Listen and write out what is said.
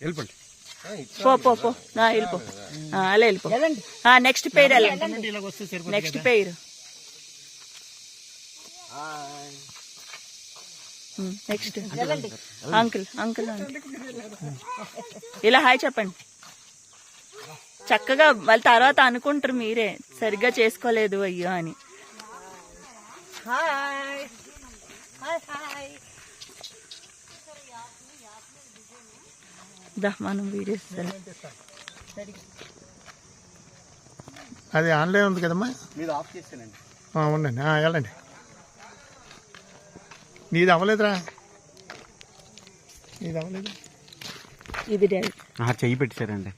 వెళ్ళిపోండి. పో పో పో వెళ్ళిపో, అలా వెళ్ళిపో. నెక్స్ట్ పేరు వెళ్ళండి, నెక్స్ట్ పేరు నెక్స్ట్. అంకుల్ అంకుల్ ఇలా హాయ్ చెప్పండి. చక్కగా వాళ్ళ తర్వాత అనుకుంటారు మీరే సరిగ్గా చేసుకోలేదు అయ్యో అని. మనం వీడియోస్ అది ఆన్లైన్ ఉంది కదమ్మా, మీరు ఆఫ్ చేసానండి. ఉండండి, వెళ్ళండి. నీది అవ్వలేదురా, నీది అవ్వలేదు. ఇది చెయ్యి పెట్టారండి.